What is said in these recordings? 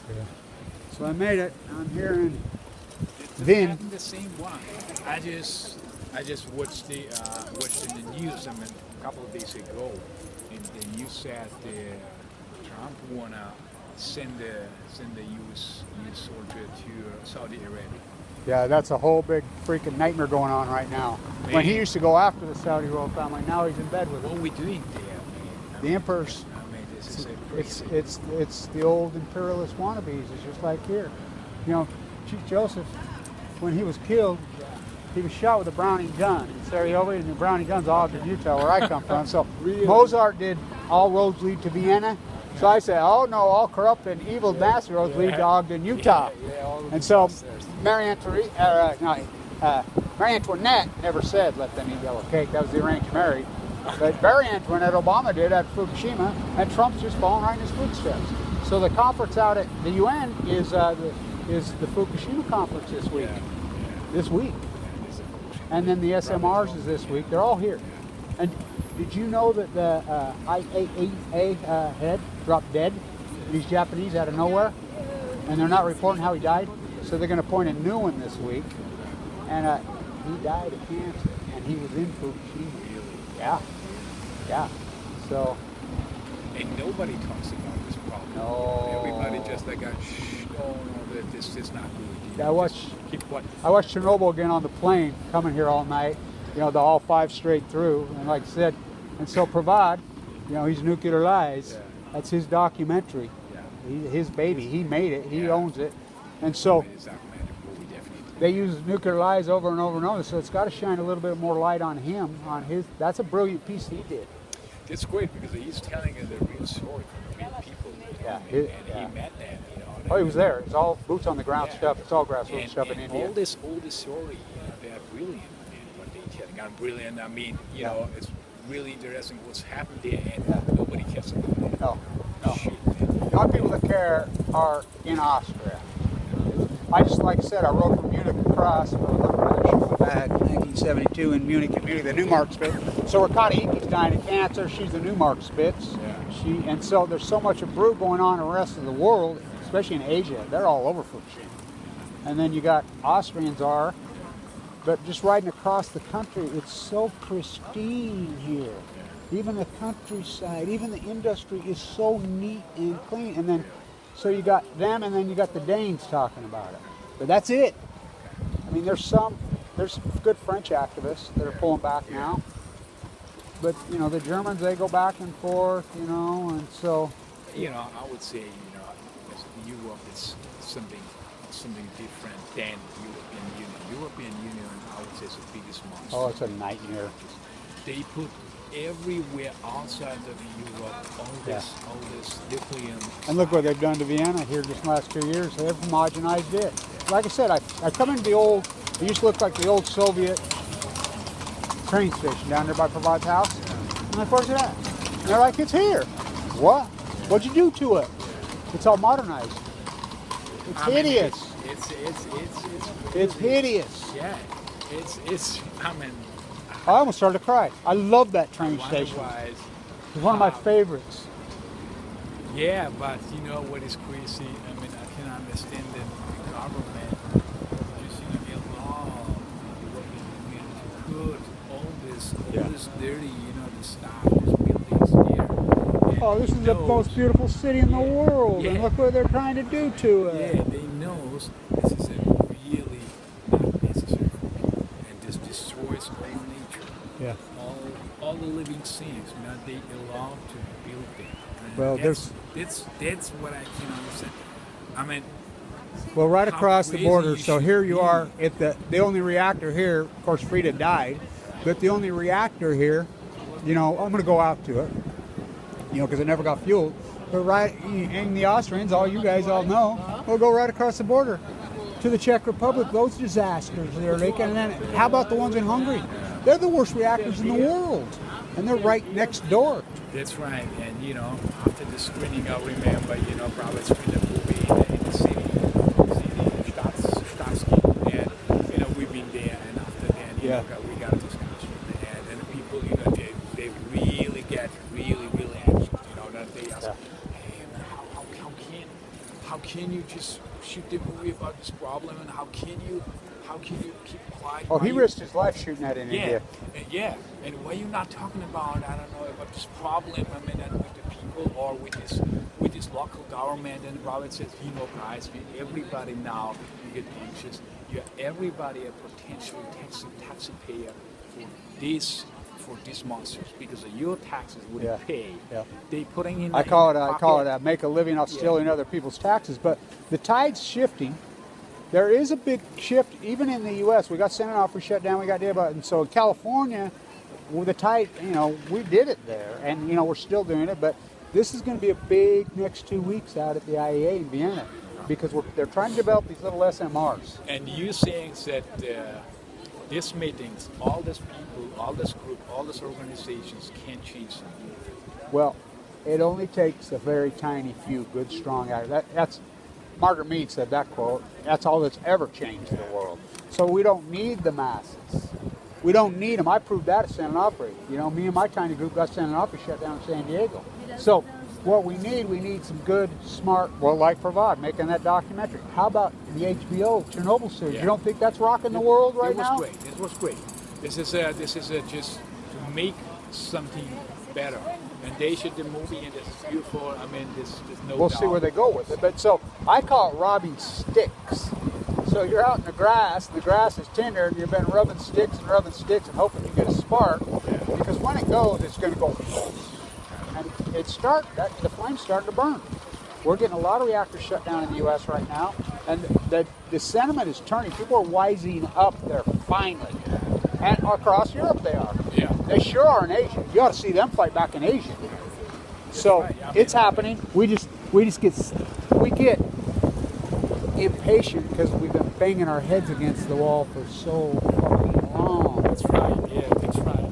Yeah. So I made it. I'm here in Wien. The same one. I just watched watched in the news. I mean, a couple of days ago, and the news said Trump wanna send the U.S. soldier to Saudi Arabia. Yeah, that's a whole big freaking nightmare going on right now. When he used to go after the Saudi royal family, now he's in bed with What them. are we doing there? The emperors. I mean, this is a It's the old imperialist wannabes. It's just like here. You know, Chief Joseph, when he was killed, he was shot with a Browning gun in Sarajevo, and the Browning gun's all in Utah, where I come from. So Mozart did All Roads Lead to Vienna. So I said, oh no, all corrupt and evil bastard roads lead to Ogden, Utah. And so Marie Antoinette never said, let them eat yellow cake. That was the arranged marriage. But Marie Antoinette Obama did at Fukushima, and Trump's just falling right in his footsteps. So the conference out at the UN is the Fukushima conference this week. This week. And then the SMRs is this week. They're all here. And did you know that the IAEA head dropped dead? He's Japanese out of nowhere. And they're not reporting how he died. So they're going to appoint a new one this week. And he died of cancer. And he was in Fukushima. Yeah. Yeah. So. And nobody talks about this problem. No. Everybody just like, oh no, this is not good. I watched Chernobyl again on the plane coming here all night. You know, the all 5 straight through. And like I said, and so Pravad, you know, he's Nuclear Lies. Yeah. That's his documentary. Yeah. His baby. He made it. He owns it. And so they use Nuclear Lies over and over and over. So it's got to shine a little bit more light on him, on his. That's a brilliant piece he did. It's great because he's telling us the real story from real people. Yeah. He met them, you know. Oh, he was there. It's all boots on the ground stuff. It's all grassroots stuff in India. All this story, they are brilliant in what they're telling. I'm brilliant. I mean, you know, it's really interesting what's happened there, and nobody cares about it. No. Shit, the only people that care are in Austria. I just, like I said, I rode from Munich across back 1972 in Munich, the Neumark Spitz. So Rakata dying of cancer. She's the Neumark Spitz. Yeah. And so there's so much of brew going on in the rest of the world, especially in Asia. They're all over Fukushima. And then you got Austrians are, but just riding across the country, it's so pristine here. Even the countryside, even the industry is so neat and clean. And then, so you got them, and then you got the Danes talking about it. But that's it. I mean, there's good French activists that are pulling back now. But, you know, the Germans, they go back and forth, you know, and so. You know, I would say, you know, Europe is something different than European Union. European Union, I would say, is the biggest monster. Oh, it's a nightmare. They put everywhere outside of Europe all this lithium. And look what they've done to Vienna here just the last 2 years. They've homogenized it. Like I said, I come into it used to look like the old Soviet train station down there by Pravad's house. And I'm like, where's it at? And they're like, it's here. What? What'd you do to it? It's all modernized. It's hideous. It's hideous. Yeah. It's I mean, I almost started to cry. I love that train station. It's one of my favorites. Yeah, but you know what is crazy? I mean, I can understand that the government just allow the European to put all this dirty, you know, the stuff, these buildings here. Oh, this is the most beautiful city in the world, and look what they're trying to do to it. Yeah, they know this is really not necessary for people, and this destroys all nature. Yeah. All the living things, you know, they allow to build them. Well, that's what I can understand. I mean, well, right across the border. So here you are at the only reactor here. Of course, Frida died, but the only reactor here. You know, I'm going to go out to it. You know, because it never got fueled. But right in the Austrians, all you guys all know, we'll go right across the border to the Czech Republic. Those disasters there, and then how about the ones in Hungary? They're the worst reactors in the world, and they're right next door. That's right, and you know, after the screening, I remember, you know, probably screened the movie in the city, Staatski, and you know, we've been there, and after that, you know, we got a discussion, and the people, you know, they really get really anxious, you know, that they ask, hey, man, how how can you just shoot the movie about this problem, and how can you keep quiet? Oh, Why he you- risked his life shooting that in India. Yeah, and why you not talking about, I don't know, about this problem, I mean, with the people or with this local government? And Robert says, guys, everybody now, you get anxious. Everybody a potential taxpayer for these monsters, because your taxes wouldn't pay. Yeah. They putting in. I call it make a living off stealing other people's taxes. But the tide's shifting. There is a big shift, even in the U.S. We got Senate offer shut down. We got and so in California, with the tide, we did it there, and we're still doing it. But this is going to be a big next 2 weeks out at the IEA in Vienna, because they're trying to develop these little SMRs. And you saying that these meetings, all these people, all this group, all these organizations can't change something? Well, it only takes a very tiny few good, strong actors. That's Margaret Mead said that quote. That's all that's ever changed the world. So we don't need the masses. We don't need them. I proved that at San Onofre. Me and my tiny group got San Onofre shut down in San Diego. So what we need some good, smart, like Pravad making that documentary. How about the HBO Chernobyl series? Yeah. You don't think that's rocking the world right now? It was great. This is just to make something better. And they should the movie, and it's beautiful. I mean, there's no We'll doubt. see where they go with it. But so I call it robbing sticks. So you're out in the grass, and the grass is tender, and you've been rubbing sticks and hoping you get a spark. Because when it goes, it's going to go. And the flame's starting to burn. We're getting a lot of reactors shut down in the U.S. right now, and the sentiment is turning. People are wising up there finally, and across Europe they are. Yeah. They sure are in Asia. You ought to see them fight back in Asia. So it's happening. We get impatient because we've been banging our heads against the wall for so fucking long. That's right. Yeah, that's right.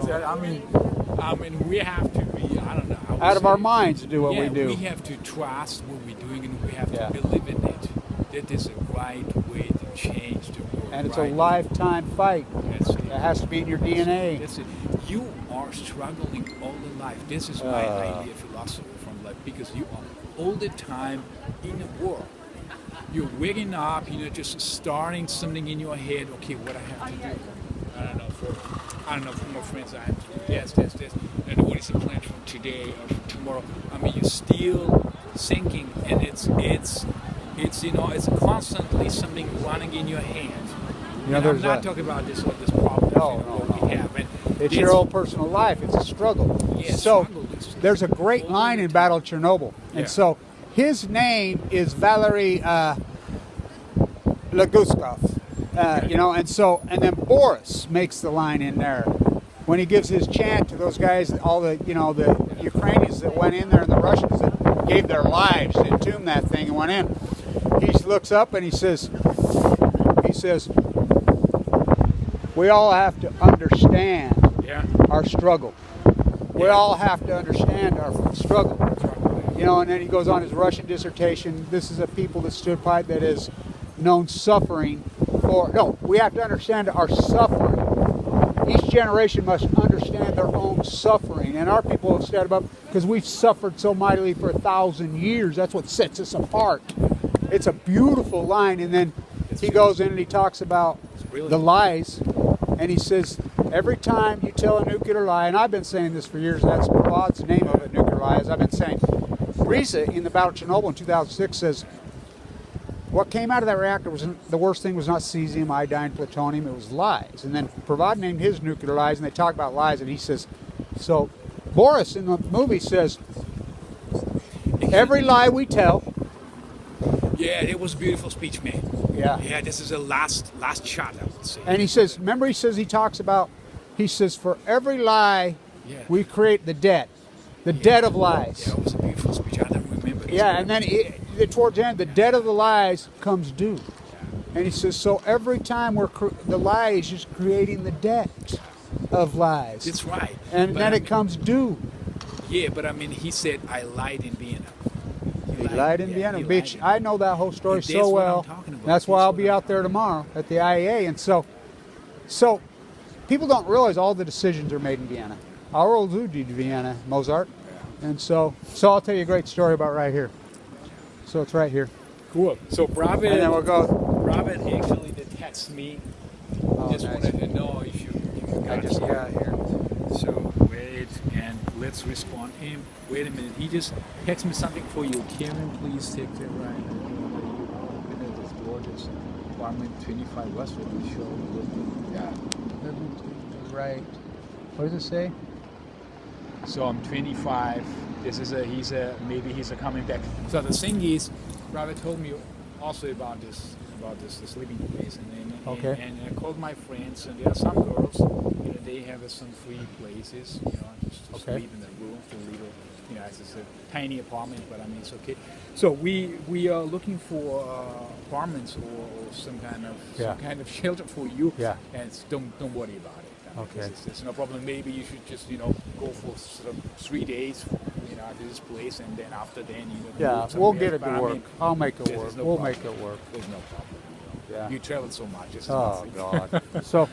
So, I mean, we have to be, I don't know, out of our minds to do what we do. We have to trust what we're doing, and we have to believe in it. That is a right way to change the world. And it's a lifetime fight. That's it. It has to be in your DNA. That's it. You are struggling all the life. This is my idea philosophy from life, because you are all the time in the world. You're waking up, just starting something in your head. Okay, what I have to do. I don't know. For my friends, I have to do this. And what is the plan for today or for tomorrow? I mean, you're still thinking, and it's constantly something running in your head. I'm not talking about this problem. No. We have. And it's your own personal life. It's a struggle. Yeah, so struggle is there's a great line in Battle of Chernobyl, and so his name is Valery Laguskov. And then Boris makes the line in there when he gives his chant to those guys, all the Ukrainians that went in there and the Russians that gave their lives to entomb that thing and went in. He looks up and he says, we all have to understand our struggle. We all have to understand our struggle. And then he goes on his Russian dissertation. This is a people that stood by that has known suffering we have to understand our suffering. Each generation must understand their own suffering. And our people have stood up because we've suffered so mightily for 1,000 years. That's what sets us apart. It's a beautiful line. And then he goes in and he talks about the lies. And he says, every time you tell a nuclear lie, and I've been saying this for years, that's God's name of it, nuclear lies. I've been saying, Risa in the Battle of Chernobyl in 2006 says, what came out of that reactor was the worst thing was not cesium, iodine, plutonium, it was lies. And then Pravad named his nuclear lies, and they talk about lies, and he says, so Boris in the movie says, every lie we tell. Yeah, it was a beautiful speech, man. Yeah, this is the last shot, I would say. And he says, he says, for every lie we create the debt. The debt of lies. Yeah, it was a beautiful speech. I don't remember this. Yeah, and then towards the end, the debt of the lies comes due. And he says, so every time the lie is just creating the debt of lies. That's right. And then it comes due. Yeah, but he said, I lied in Vienna. He lied in Vienna. Bitch, I know that whole story so what well. I'm talking about. That's why I'll be out there tomorrow at the IEA. And so people don't realize all the decisions are made in Vienna. Our old Vienna, Mozart. And so I'll tell you a great story about right here. So it's right here. Cool. So And then we'll go. Robert actually did text me. Just nice. wanted to know if you I got just it. got here. So wait, and let's respond him. Wait a minute. He just texted me something for you. Karen, please take the right. Open at this gorgeous apartment 25 Westwood. Show. Yeah. Right. What does it say? So I'm 25. This is maybe he's coming back. So the thing is, Robert told me also about this living place, and I called my friends, and there are some girls, they have some free places, just to sleep in the room for a little, it's just a tiny apartment, but I mean it's okay. So we are looking for apartments or some kind of shelter for you. Yeah. And don't worry about it. Okay. It's no problem. Maybe you should just go for sort of 3 days, to this place, and then after then Yeah, move we'll somewhere get else. it But to I work. mean, I'll make it there's work. no We'll problem. make it work. There's no problem. Yeah. You travel so much. It's Oh nothing. God. So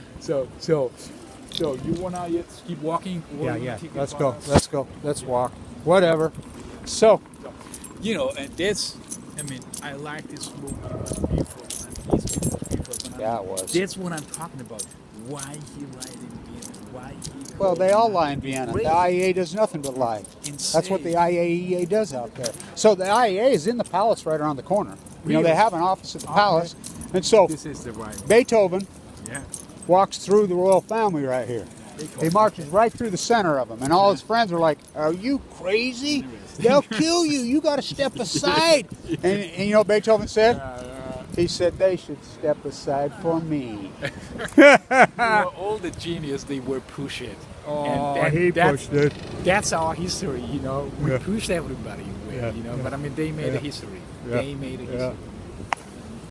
So you wanna keep walking? Or you wanna take a Let's go. pause? Let's go. Let's walk. Whatever. So And that's. I mean, I like this movie. It was beautiful. And it's beautiful. And Yeah, it was. That's what I'm talking about. Why he lied in Vienna? Why he? well, they all lie in Vienna. The IAEA does nothing but lie. That's what the IAEA does out there. So the IAEA is in the palace right around the corner. Really? They have an office at the palace, and so This is the right. Beethoven Yeah. walks through the royal family right here. He marches right through the center of them, and all his friends are like, "Are you crazy? They'll kill you. You got to step aside." And you know what Beethoven said? He said, "They should step aside for me." All the genius they were push it. He pushed it. That's our history, We Yeah. push everybody away, Yeah. But I mean, they made a history. Yeah. They made a history.